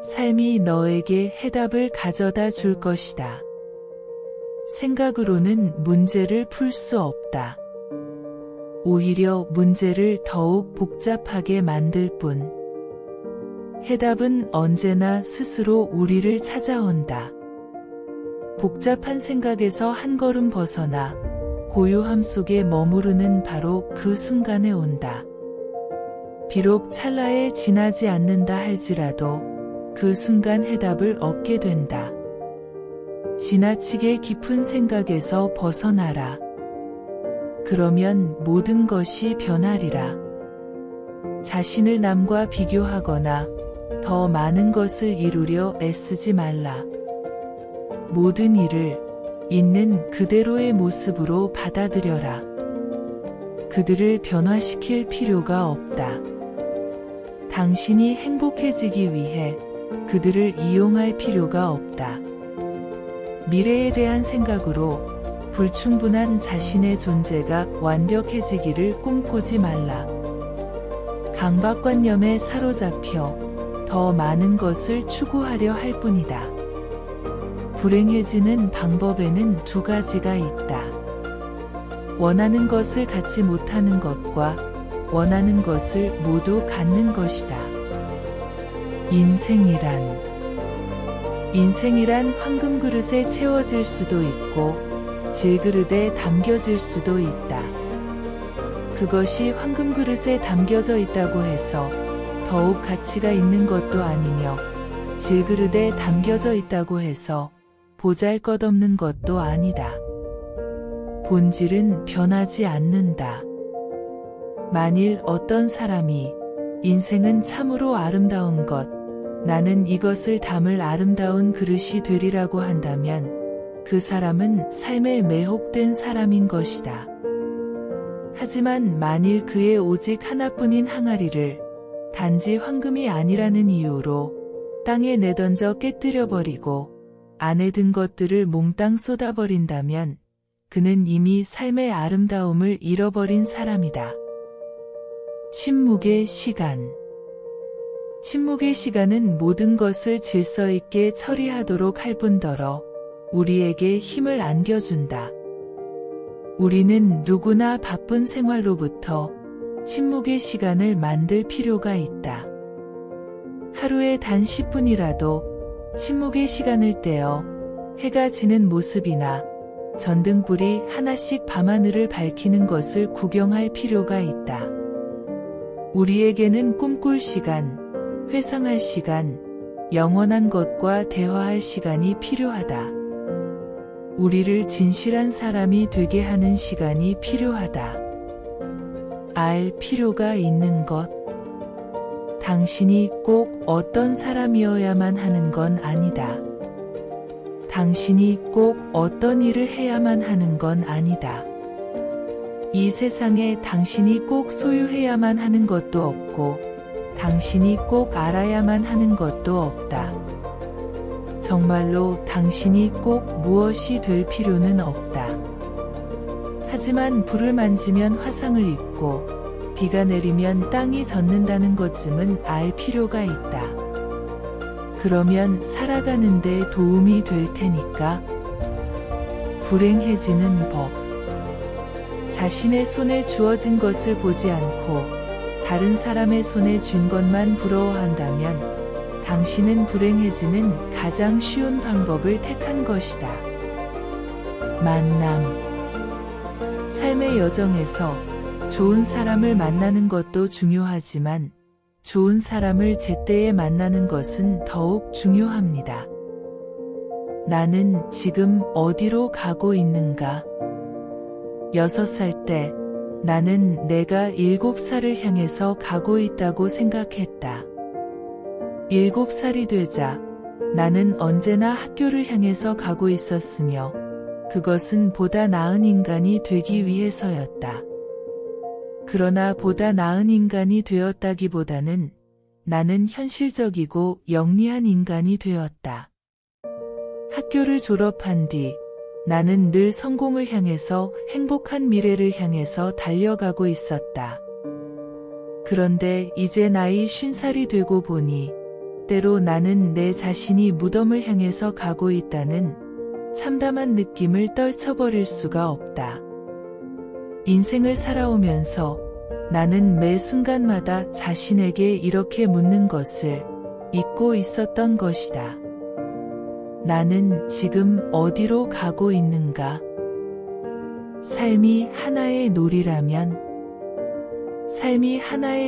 삶이 너에게 해답을 가져다 줄 것이다. 생각으로는 문제를 풀 수 없다. 오히려 문제를 더욱 복잡하게 만들 뿐. 해답은 언제나 스스로 우리를 찾아온다. 복잡한 생각에서 한 걸음 벗어나 고요함 속에 머무르는 바로 그 순간에 온다. 비록 찰나에 지나지 않는다 할지라도 그 순간 해답을 얻게 된다. 지나치게 깊은 생각에서 벗어나라. 그러면 모든 것이 변하리라. 자신을 남과 비교하거나 더 많은 것을 이루려 애쓰지 말라. 모든 일을 있는 그대로의 모습으로 받아들여라. 그들을 변화시킬 필요가 없다. 당신이 행복해지기 위해 그들을 이용할 필요가 없다. 미래에 대한 생각으로 불충분한 자신의 존재가 완벽해지기를 꿈꾸지 말라. 강박관념에 사로잡혀 더 많은 것을 추구하려 할 뿐이다. 불행해지는 방법에는 두 가지가 있다. 원하는 것을 갖지 못하는 것과 원하는 것을 모두 갖는 것이다. 인생이란 황금 그릇에 채워질 수도 있고 질그릇에 담겨질 수도 있다. 그것이 황금 그릇에 담겨져 있다고 해서 더욱 가치가 있는 것도 아니며 질그릇에 담겨져 있다고 해서 보잘것없는 것도 아니다. 본질은 변하지 않는다. 만일 어떤 사람이 인생은 참으로 아름다운 것, 나는 이것을 담을 아름다운 그릇이 되리라고 한다면 그 사람은 삶에 매혹된 사람인 것이다. 하지만 만일 그의 오직 하나뿐인 항아리를 단지 황금이 아니라는 이유로 땅에 내던져 깨뜨려버리고 안에 든 것들을 몽땅 쏟아버린다면 그는 이미 삶의 아름다움을 잃어버린 사람이다. 침묵의 시간. 침묵의 시간은 모든 것을 질서 있게 처리하도록 할 뿐더러 우리에게 힘을 안겨준다. 우리는 누구나 바쁜 생활로부터 침묵의 시간을 만들 필요가 있다. 하루에 단 10분이라도 침묵의 시간을 떼어 해가 지는 모습이나 전등불이 하나씩 밤하늘을 밝히는 것을 구경할 필요가 있다. 우리에게는 꿈꿀 시간, 회상할 시간, 영원한 것과 대화할 시간이 필요하다. 우리를 진실한 사람이 되게 하는 시간이 필요하다. 알 필요가 있는 것. 당신이 꼭 어떤 사람이어야만 하는 건 아니다. 당신이 꼭 어떤 일을 해야만 하는 건 아니다. 이 세상에 당신이 꼭 소유해야만 하는 것도 없고 당신이 꼭 알아야만 하는 것도 없다. 정말로 당신이 꼭 무엇이 될 필요는 없다. 하지만 불을 만지면 화상을 입고 비가 내리면 땅이 젖는다는 것쯤은 알 필요가 있다. 그러면 살아가는데 도움이 될 테니까. 불행해지는 법. 자신의 손에 주어진 것을 보지 않고 다른 사람의 손에 쥔 것만 부러워한다면 당신은 불행해지는 가장 쉬운 방법을 택한 것이다. 만남. 삶의 여정에서 좋은 사람을 만나는 것도 중요하지만 좋은 사람을 제때에 만나는 것은 더욱 중요합니다. 나는 지금 어디로 가고 있는가? 6살 때 나는 내가 7살을 향해서 가고 있다고 생각했다. 7살이 되자 나는 언제나 학교를 향해서 가고 있었으며 그것은 보다 나은 인간이 되기 위해서였다. 그러나 보다 나은 인간이 되었다기보다는 나는 현실적이고 영리한 인간이 되었다. 학교를 졸업한 뒤 나는 늘 성공을 향해서 행복한 미래를 향해서 달려가고 있었다. 그런데 이제 나이 50살이 되고 보니 때로 나는 내 자신이 무덤을 향해서 가고 있다는 참담한 느낌을 떨쳐버릴 수가 없다. 인생을 살아오면서 나는 매 순간마다 자신에게 이렇게 묻는 것을 잊고 있었던 것이다. 나는 지금 어디로 가고 있는가? 삶이 하나의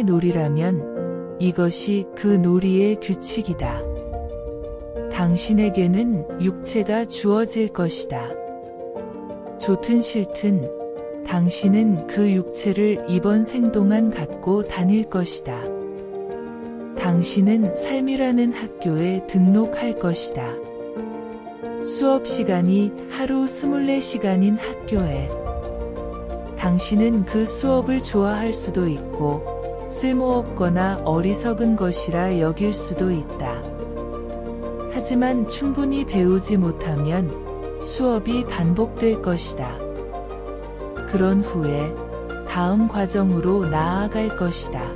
놀이라면 이것이 그 놀이의 규칙이다. 당신에게는 육체가 주어질 것이다. 좋든 싫든 당신은 그 육체를 이번 생 동안 갖고 다닐 것이다. 당신은 삶이라는 학교에 등록할 것이다. 수업 시간이 하루 24시간인 학교에 당신은 그 수업을 좋아할 수도 있고 쓸모없거나 어리석은 것이라 여길 수도 있다. 하지만 충분히 배우지 못하면 수업이 반복될 것이다. 그런 후에 다음 과정으로 나아갈 것이다.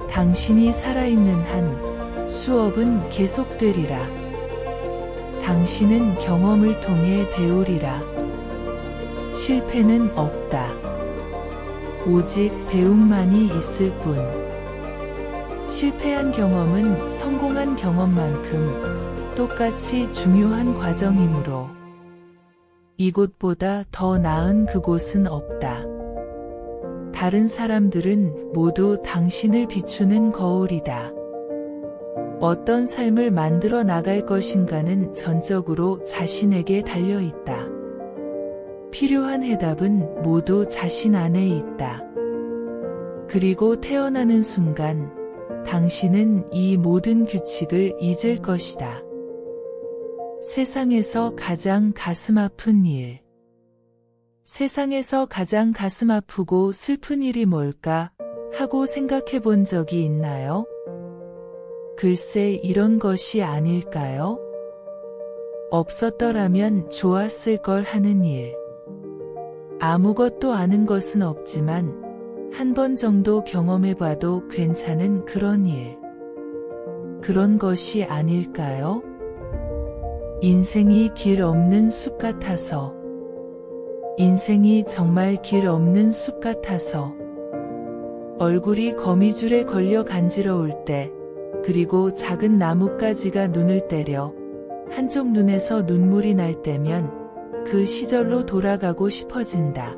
당신이 살아있는 한 수업은 계속되리라. 당신은 경험을 통해 배우리라. 실패는 없다. 오직 배움만이 있을 뿐. 실패한 경험은 성공한 경험만큼 똑같이 중요한 과정이므로 이곳보다 더 나은 그곳은 없다. 다른 사람들은 모두 당신을 비추는 거울이다. 어떤 삶을 만들어 나갈 것인가는 전적으로 자신에게 달려 있다. 필요한 해답은 모두 자신 안에 있다. 그리고 태어나는 순간 당신은 이 모든 규칙을 잊을 것이다. 세상에서 가장 가슴 아픈 일. 세상에서 가장 가슴 아프고 슬픈 일이 뭘까 하고 생각해 본 적이 있나요? 글쎄 이런 것이 아닐까요? 없었더라면 좋았을 걸 하는 일. 아무것도 아는 것은 없지만 한 번 정도 경험해봐도 괜찮은 그런 일. 그런 것이 아닐까요? 인생이 길 없는 숲 같아서. 인생이 정말 길 없는 숲 같아서. 얼굴이 거미줄에 걸려 간지러울 때, 그리고 작은 나뭇가지가 눈을 때려 한쪽 눈에서 눈물이 날 때면 그 시절로 돌아가고 싶어진다.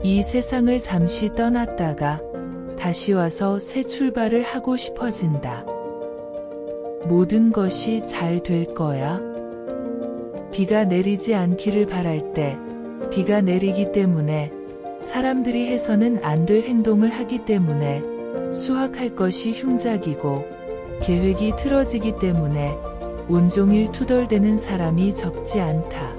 이 세상을 잠시 떠났다가 다시 와서 새 출발을 하고 싶어진다. 모든 것이 잘 될 거야. 비가 내리지 않기를 바랄 때 비가 내리기 때문에, 사람들이 해서는 안 될 행동을 하기 때문에 수확할 것이 흉작이고, 계획이 틀어지기 때문에 온종일 투덜대는 사람이 적지 않다.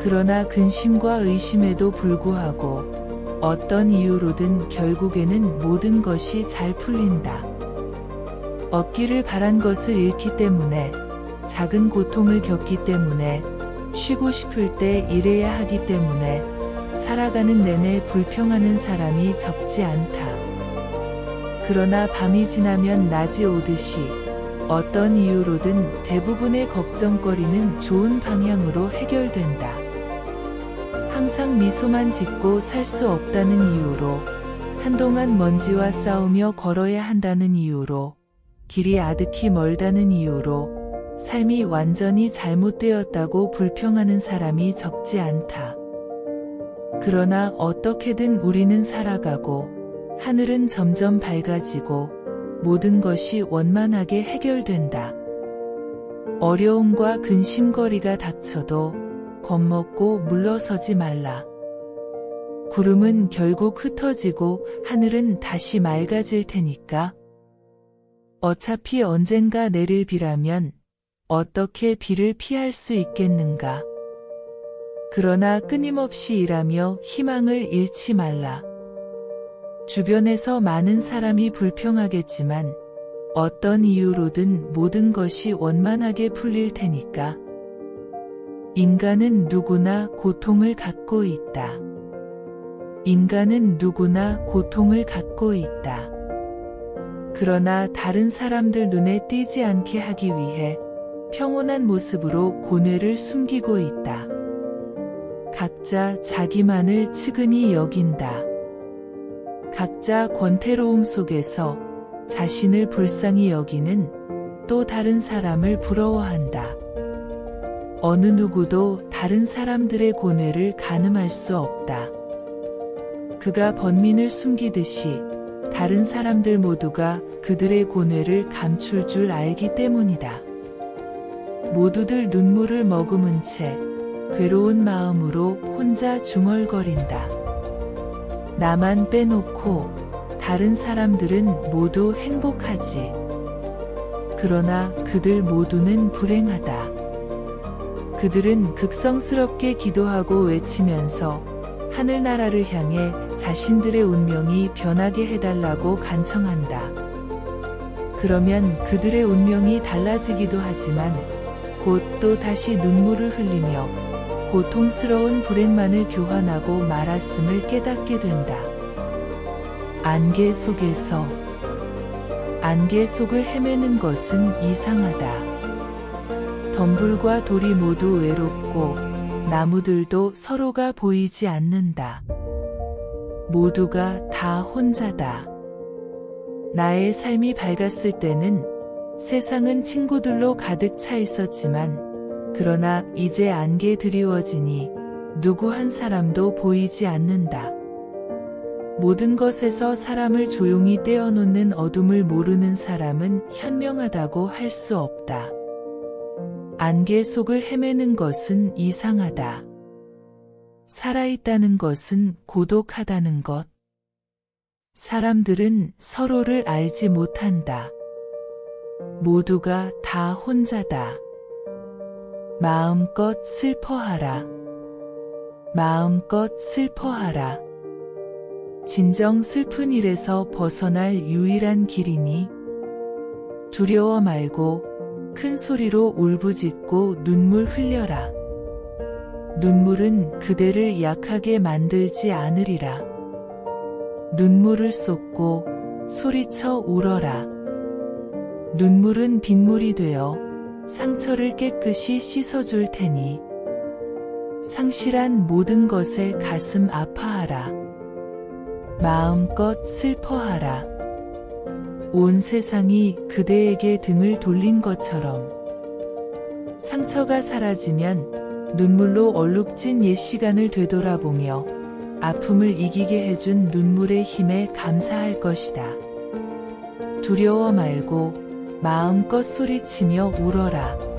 그러나 근심과 의심에도 불구하고 어떤 이유로든 결국에는 모든 것이 잘 풀린다. 얻기를 바란 것을 잃기 때문에, 작은 고통을 겪기 때문에, 쉬고 싶을 때 일해야 하기 때문에 살아가는 내내 불평하는 사람이 적지 않다. 그러나 밤이 지나면 낮이 오듯이 어떤 이유로든 대부분의 걱정거리는 좋은 방향으로 해결된다. 항상 미소만 짓고 살 수 없다는 이유로, 한동안 먼지와 싸우며 걸어야 한다는 이유로, 길이 아득히 멀다는 이유로 삶이 완전히 잘못되었다고 불평하는 사람이 적지 않다. 그러나 어떻게든 우리는 살아가고 하늘은 점점 밝아지고 모든 것이 원만하게 해결된다. 어려움과 근심거리가 닥쳐도 겁먹고 물러서지 말라. 구름은 결국 흩어지고 하늘은 다시 맑아질 테니까. 어차피 언젠가 내릴 비라면 어떻게 비를 피할 수 있겠는가. 그러나 끊임없이 일하며 희망을 잃지 말라. 주변에서 많은 사람이 불평하겠지만 어떤 이유로든 모든 것이 원만하게 풀릴 테니까. 인간은 누구나 고통을 갖고 있다. 인간은 누구나 고통을 갖고 있다. 그러나 다른 사람들 눈에 띄지 않게 하기 위해 평온한 모습으로 고뇌를 숨기고 있다. 각자 자기만을 측은히 여긴다. 각자 권태로움 속에서 자신을 불쌍히 여기는 또 다른 사람을 부러워한다. 어느 누구도 다른 사람들의 고뇌를 가늠할 수 없다. 그가 번민을 숨기듯이 다른 사람들 모두가 그들의 고뇌를 감출 줄 알기 때문이다. 모두들 눈물을 머금은 채 괴로운 마음으로 혼자 중얼거린다. 나만 빼놓고 다른 사람들은 모두 행복하지. 그러나 그들 모두는 불행하다. 그들은 극성스럽게 기도하고 외치면서 하늘나라를 향해 자신들의 운명이 변하게 해달라고 간청한다. 그러면 그들의 운명이 달라지기도 하지만 곧 또 다시 눈물을 흘리며 고통스러운 불행만을 교환하고 말았음을 깨닫게 된다. 안개 속에서 안개 속을 헤매는 것은 이상하다. 덤불과 돌이 모두 외롭고 나무들도 서로가 보이지 않는다. 모두가 다 혼자다. 나의 삶이 밝았을 때는 세상은 친구들로 가득 차 있었지만 그러나 이제 안개 드리워지니 누구 한 사람도 보이지 않는다. 모든 것에서 사람을 조용히 떼어놓는 어둠을 모르는 사람은 현명하다고 할 수 없다. 안개 속을 헤매는 것은 이상하다. 살아있다는 것은 고독하다는 것. 사람들은 서로를 알지 못한다. 모두가 다 혼자다. 마음껏 슬퍼하라. 마음껏 슬퍼하라. 진정 슬픈 일에서 벗어날 유일한 길이니 두려워 말고 큰 소리로 울부짖고 눈물 흘려라. 눈물은 그대를 약하게 만들지 않으리라. 눈물을 쏟고 소리쳐 울어라. 눈물은 빗물이 되어 상처를 깨끗이 씻어줄 테니 상실한 모든 것에 가슴 아파하라. 마음껏 슬퍼하라. 온 세상이 그대에게 등을 돌린 것처럼 상처가 사라지면 눈물로 얼룩진 옛 시간을 되돌아보며 아픔을 이기게 해준 눈물의 힘에 감사할 것이다. 두려워 말고 마음껏 소리치며 울어라.